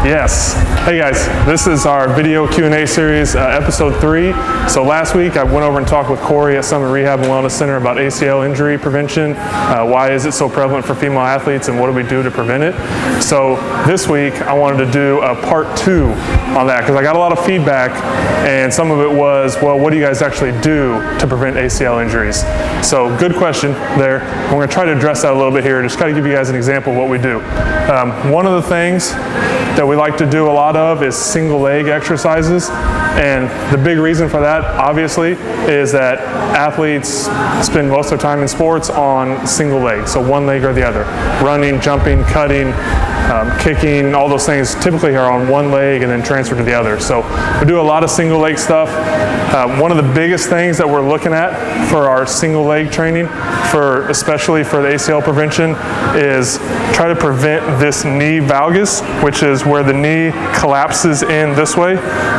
Yes. Hey guys, this is our video Q&A series, episode 3. So last week I went over and talked with Corey at Summit Rehab and Wellness Center about ACL injury prevention. Why is it so prevalent for female athletes and what do we do to prevent it? So this week I wanted to do a part 2 on that because I got a lot of feedback and some of it was, well, what do you guys actually do to prevent ACL injuries? So good question there. We're going to try to address that a little bit here, just kind of give you guys an example of what we do. One of the things that we like to do a lot of is single leg exercises, and the big reason for that obviously is that athletes spend most of their time in sports on single leg, so one leg or the other. Running, jumping, cutting, kicking, all those things typically are on one leg and then transfer to the other. So we do a lot of single leg stuff. One of the biggest things that we're looking at for our single leg training, especially for the ACL prevention, is try to prevent this knee valgus, which is where the knee collapses in this way.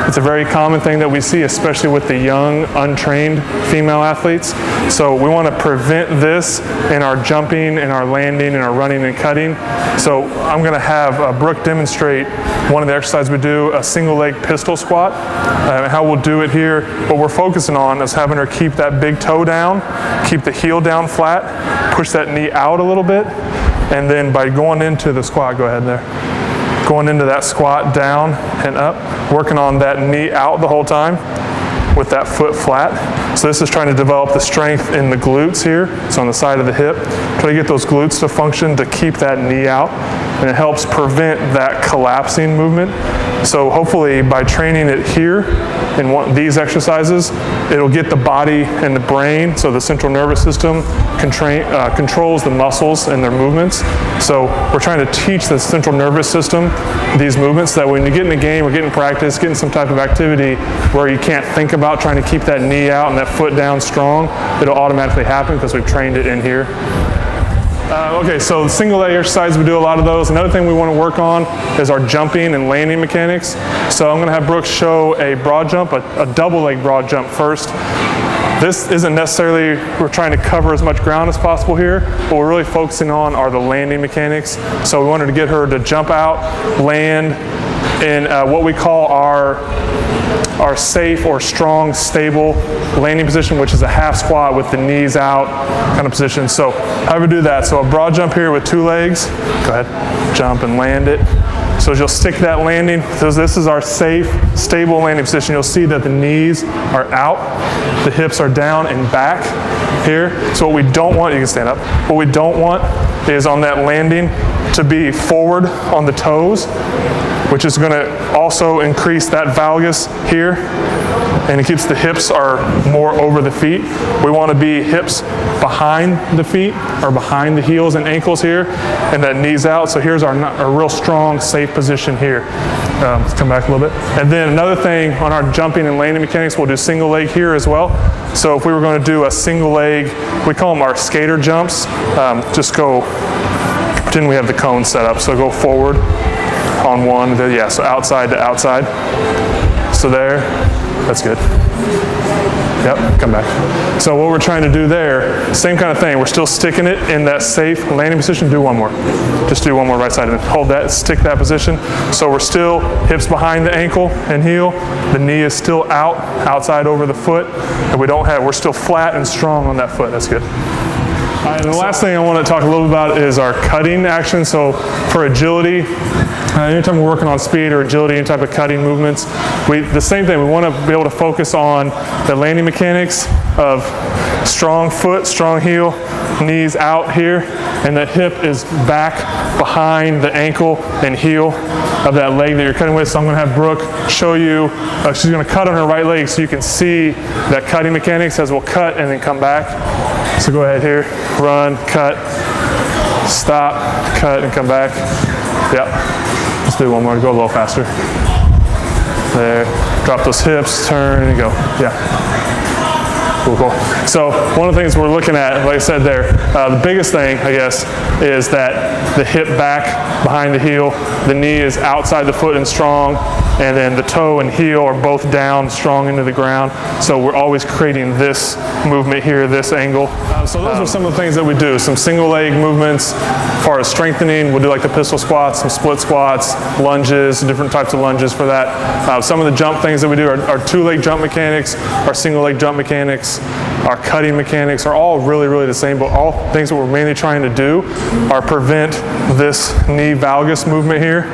It's a very common thing that we see, especially with the young, untrained female athletes. So we want to prevent this in our jumping, in our landing, in our running and cutting. So I'm going to have Brooke demonstrate one of the exercises we do, a single leg pistol squat. How we'll do it here, what we're focusing on is having her keep that big toe down, keep the heel down flat, push that knee out a little bit, and then by going into the squat, go ahead there. Going into that squat, down and up, working on that knee out the whole time with that foot flat. So this is trying to develop the strength in the glutes here, so on the side of the hip. Try to get those glutes to function to keep that knee out, and it helps prevent that collapsing movement. So hopefully by training it here in these exercises, it'll get the body and the brain, so the central nervous system controls the muscles and their movements. So we're trying to teach the central nervous system these movements so that when you get in a game or get in practice, get in some type of activity where you can't think about trying to keep that knee out and that foot down strong, it'll automatically happen because we've trained it in here. Okay, so single leg exercise, we do a lot of those. Another thing we want to work on is our jumping and landing mechanics. So I'm going to have Brooke show a broad jump, a double leg broad jump first. This isn't necessarily, we're trying to cover as much ground as possible here. What we're really focusing on are the landing mechanics. So we wanted to get her to jump out, land in what we call our safe or strong, stable landing position, which is a half squat with the knees out kind of position. So how do we do that? So a broad jump here with 2 legs. Go ahead, jump and land it. So as you'll stick that landing, so this is our safe, stable landing position. You'll see that the knees are out, the hips are down and back here. So what we don't want, you can stand up, what we don't want is on that landing to be forward on the toes, which is going to also increase that valgus here, and it keeps the hips are more over the feet. We want to be hips behind the feet or behind the heels and ankles here, and that knees out. So here's our real strong, safe position here. Let's come back a little bit. And then another thing on our jumping and landing mechanics, we'll do single leg here as well. So if we were going to do a single leg, we call them our skater jumps. Just go, pretend we have the cone set up. So go forward on one, so outside to outside. So there, that's good. Yep, come back. So what we're trying to do there, same kind of thing. We're still sticking it in that safe landing position. Do one more. Just do one more right side and hold that, stick that position. So we're still hips behind the ankle and heel. The knee is still out, outside over the foot. And we're still flat and strong on that foot. That's good. All right, and the last thing I want to talk a little bit about is our cutting action. So for agility, anytime we're working on speed or agility, any type of cutting movements, the same thing, we want to be able to focus on the landing mechanics of strong foot, strong heel, knees out here, and the hip is back behind the ankle and heel of that leg that you're cutting with. So I'm going to have Brooke show you, she's going to cut on her right leg so you can see that cutting mechanics as we'll cut and then come back. So go ahead here, run, cut, stop, cut, and come back. Yep. Let's do one more, go a little faster. There, drop those hips, turn, and go, yeah. Cool. So one of the things we're looking at, like I said there, the biggest thing, I guess, is that the hip back behind the heel, the knee is outside the foot and strong, and then the toe and heel are both down, strong into the ground. So we're always creating this movement here, this angle. So those are some of the things that we do. Some single leg movements. As far as strengthening, we'll do like the pistol squats, some split squats, lunges, different types of lunges for that. Some of the jump things that we do are two-leg jump mechanics, our single-leg jump mechanics, our cutting mechanics are all really the same, but all things that we're mainly trying to do are prevent this knee valgus movement here.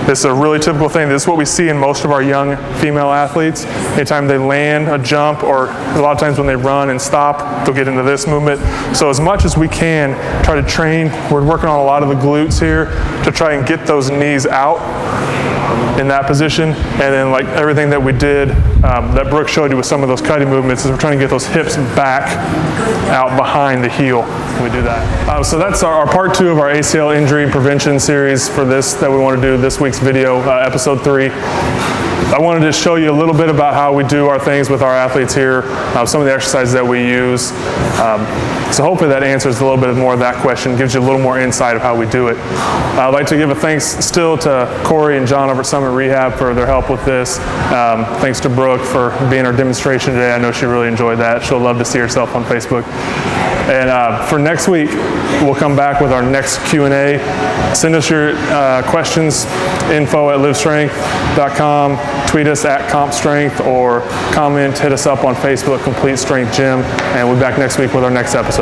This is a really typical thing. This is what we see in most of our young female athletes. Anytime they land a jump, or a lot of times when they run and stop, they'll get into this movement. So as much as we can, try to train. We're working on a lot of the glutes here to try and get those knees out in that position, and then like everything that we did, that Brooke showed you with some of those cutting movements, is we're trying to get those hips back out behind the heel when we do that. So that's our part 2 of our ACL injury prevention series for this that we want to do this week's video, episode 3. I wanted to show you a little bit about how we do our things with our athletes here, some of the exercises that we use. So hopefully that answers a little bit more of that question, gives you a little more insight of how we do it. I'd like to give a thanks still to Corey and John over at Summit Rehab for their help with this. Thanks to Brooke for being our demonstration today. I know she really enjoyed that. She'll love to see herself on Facebook. And for next week, we'll come back with our next Q&A. Send us your questions, info@livestrength.com, tweet us at CompStrength, or comment, hit us up on Facebook, Complete Strength Gym, and we'll be back next week with our next episode.